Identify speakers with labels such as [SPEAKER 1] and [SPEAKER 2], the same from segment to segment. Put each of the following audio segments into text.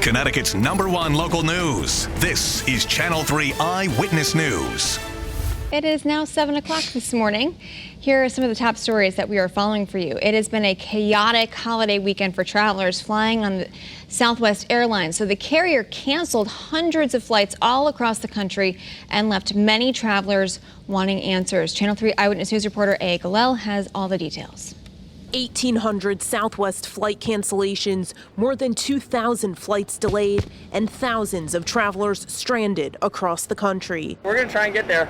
[SPEAKER 1] Connecticut's #1 local news. This is Channel 3 Eyewitness News.
[SPEAKER 2] It is now 7 o'clock this morning. Here are some of the top stories that we are following for you. It has been a chaotic holiday weekend for travelers flying on the Southwest Airlines. So the carrier canceled hundreds of flights all across the country and left many travelers wanting answers. Channel 3 Eyewitness News reporter A. Galel has all the details.
[SPEAKER 3] 1,800 Southwest flight cancellations, more than 2,000 flights delayed, and thousands of travelers stranded across the country.
[SPEAKER 4] We're going to try and get there.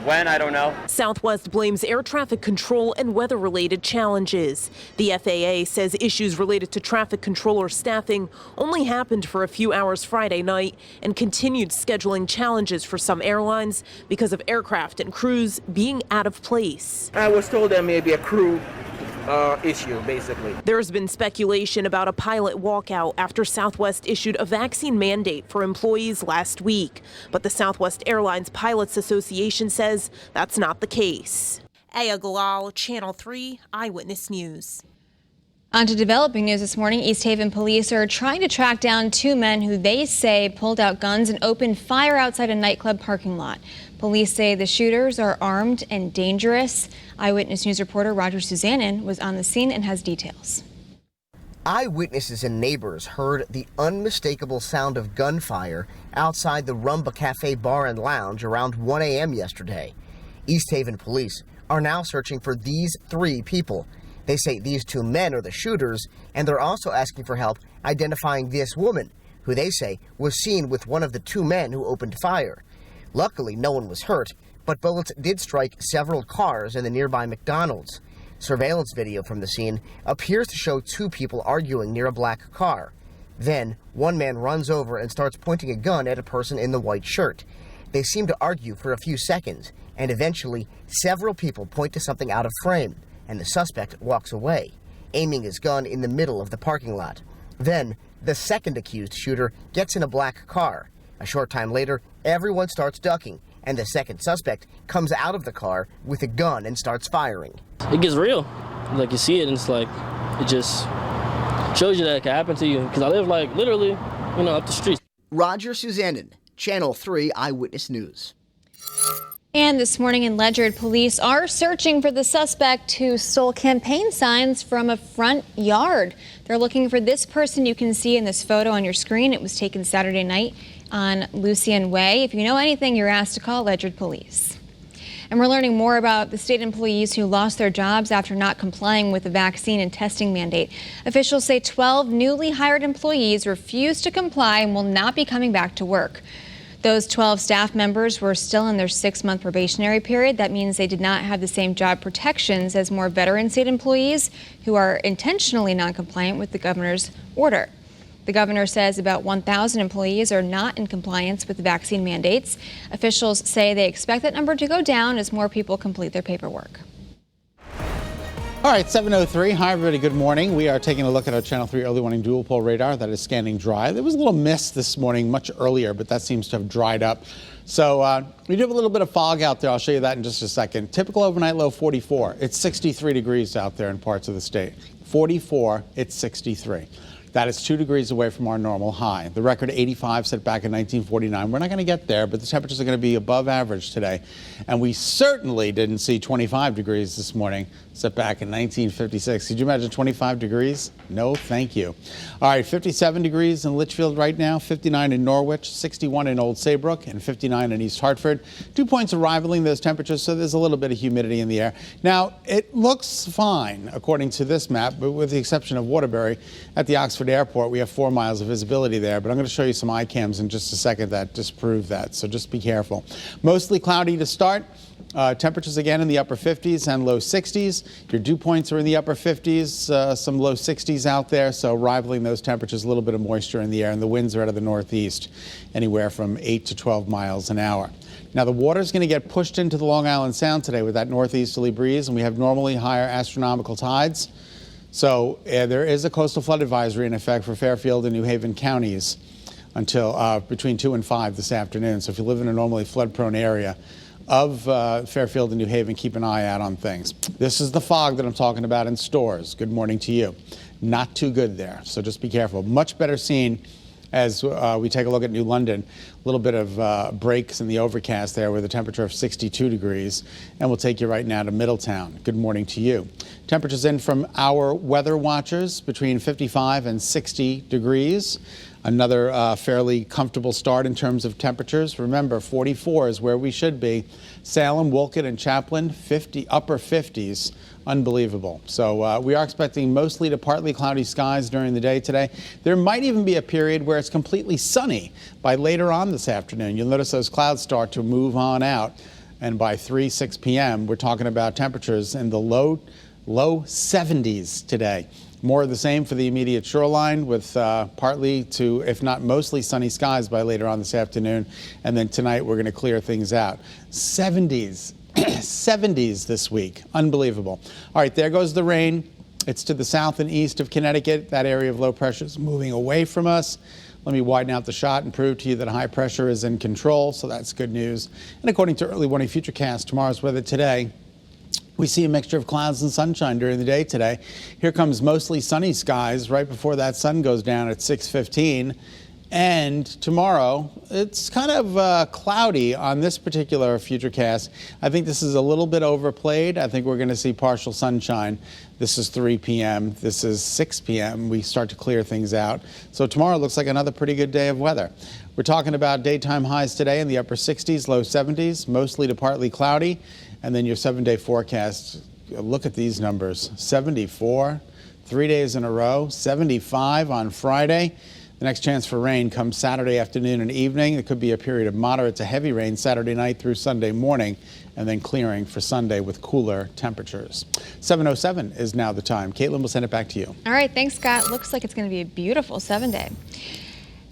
[SPEAKER 4] When, I don't know.
[SPEAKER 3] Southwest blames air traffic control and weather-related challenges. The FAA says issues related to traffic controller staffing only happened for a few hours Friday night and continued scheduling challenges for some airlines because of aircraft and crews being out of place.
[SPEAKER 5] I was told there may be a crew issue, basically.
[SPEAKER 3] There's been speculation about a pilot walkout after Southwest issued a vaccine mandate for employees last week. But the Southwest Airlines Pilots Association says that's not the case. Aya Galal, Channel 3 Eyewitness News.
[SPEAKER 2] On to developing news this morning. East Haven police are trying to track down two men who they say pulled out guns and opened fire outside a nightclub parking lot. Police say the shooters are armed and dangerous. Eyewitness News reporter Roger Suzanin was on the scene and has details.
[SPEAKER 6] Eyewitnesses and neighbors heard the unmistakable sound of gunfire outside the Rumba Cafe Bar and Lounge around 1 a.m. yesterday. East Haven police are now searching for these three people. They say these two men are the shooters, and they're also asking for help identifying this woman, who they say was seen with one of the two men who opened fire. Luckily, no one was hurt, but bullets did strike several cars in the nearby McDonald's. Surveillance video from the scene appears to show two people arguing near a black car. Then, one man runs over and starts pointing a gun at a person in the white shirt. They seem to argue for a few seconds, and eventually, several people point to something out of frame, and the suspect walks away, aiming his gun in the middle of the parking lot. Then, the second accused shooter gets in a black car. A short time later, everyone starts ducking, and the second suspect comes out of the car with a gun and starts firing.
[SPEAKER 7] It gets real. Like, you see it, and it's like, it just shows you that it can happen to you. Because I live, like, literally, up the street.
[SPEAKER 6] Roger Suzanin, Channel 3 Eyewitness News.
[SPEAKER 2] And this morning in Ledyard, police are searching for the suspect who stole campaign signs from a front yard. They're looking for this person you can see in this photo on your screen. It was taken Saturday night on Lucian Way. If you know anything, you're asked to call Ledyard Police. And we're learning more about the state employees who lost their jobs after not complying with the vaccine and testing mandate. Officials say 12 newly hired employees refused to comply and will not be coming back to work. Those 12 staff members were still in their 6-month probationary period. That means they did not have the same job protections as more veteran state employees who are intentionally non-compliant with the governor's order. The governor says about 1,000 employees are not in compliance with the vaccine mandates. Officials say they expect that number to go down as more people complete their paperwork.
[SPEAKER 8] All right, 7:03. Hi, everybody. Good morning. We are taking a look at our Channel 3 early warning dual pole radar that is scanning dry. There was a little mist this morning much earlier, but that seems to have dried up. So we do have a little bit of fog out there. I'll show you that in just a second. Typical overnight low 44. It's 63 degrees out there in parts of the state. 44, it's 63. That is 2 degrees away from our normal high. The record 85 set back in 1949. We're not going to get there, but the temperatures are going to be above average today. And we certainly didn't see 25 degrees this morning set back in 1956. Could you imagine 25 degrees? No, thank you. All right, 57 degrees in Litchfield right now, 59 in Norwich, 61 in Old Saybrook, and 59 in East Hartford. 2 points are rivaling those temperatures, so there's a little bit of humidity in the air. Now, it looks fine, according to this map, but with the exception of Waterbury at the Oxford Airport, we have 4 miles of visibility there, but I'm going to show you some iCams in just a second that disprove that, so just be careful. Mostly cloudy to start. Temperatures again in the upper 50s and low 60s. Your dew points are in the upper 50s, some low 60s out there, so rivaling those temperatures, a little bit of moisture in the air, and the winds are out of the northeast, anywhere from 8 to 12 miles an hour. Now, the water is going to get pushed into the Long Island Sound today with that northeasterly breeze, and we have normally higher astronomical tides. So there is a coastal flood advisory in effect for Fairfield and New Haven counties until between 2 and 5 this afternoon. So if you live in a normally flood-prone area of Fairfield and New Haven, keep an eye out on things. This is the fog that I'm talking about in stores. Good morning to you. not too good there. So just be careful. Much better scene as we take a look at New London. A little bit of breaks in the overcast there with a temperature of 62 degrees. And we'll take you right now to Middletown. Good morning to you. Temperatures in from our weather watchers between 55 and 60 degrees. Another fairly comfortable start in terms of temperatures. Remember, 44 is where we should be. Salem, Wolcott, and Chaplin, upper 50s. Unbelievable. So we are expecting mostly to partly cloudy skies during the day today. There might even be a period where it's completely sunny by later on this afternoon. You'll notice those clouds start to move on out. And by 6 p.m., we're talking about temperatures in the low 70s today. More of the same for the immediate shoreline with partly to, if not mostly, sunny skies by later on this afternoon. And then tonight we're going to clear things out. 70s. 70s this week. Unbelievable. All right, there goes the rain. It's to the south and east of Connecticut. That area of low pressure is moving away from us. Let me widen out the shot and prove to you that high pressure is in control, so that's good news. And according to early warning futurecast, tomorrow's weather today, we see a mixture of clouds and sunshine during the day today. Here comes mostly sunny skies right before that sun goes down at 6:15. And tomorrow, it's kind of cloudy on this particular futurecast. I think this is a little bit overplayed. I think we're going to see partial sunshine. This is 3 p.m. This is 6 p.m. We start to clear things out. So tomorrow looks like another pretty good day of weather. We're talking about daytime highs today in the upper 60s, low 70s, mostly to partly cloudy. And then your 7-day forecast, look at these numbers. 74, 3 days in a row, 75 on Friday. The next chance for rain comes Saturday afternoon and evening. It could be a period of moderate to heavy rain Saturday night through Sunday morning, and then clearing for Sunday with cooler temperatures. 7:07 is now the time. Caitlin, we'll send it back to you.
[SPEAKER 2] All right, thanks, Scott. Looks like it's going to be a beautiful 7-day.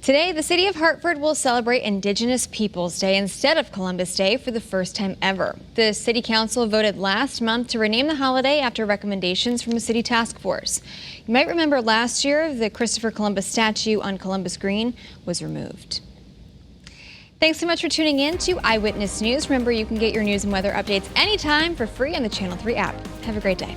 [SPEAKER 2] Today, the city of Hartford will celebrate Indigenous Peoples Day instead of Columbus Day for the first time ever. The city council voted last month to rename the holiday after recommendations from a city task force. You might remember last year, the Christopher Columbus statue on Columbus Green was removed. Thanks so much for tuning in to Eyewitness News. Remember, you can get your news and weather updates anytime for free on the Channel 3 app. Have a great day.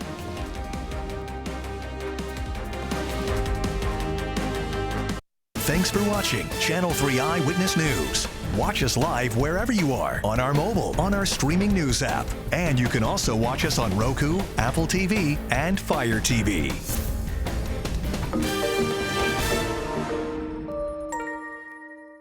[SPEAKER 1] Thanks for watching Channel 3 Eyewitness News. Watch us live wherever you are on our mobile, on our streaming news app. And you can also watch us on Roku, Apple TV, and Fire TV.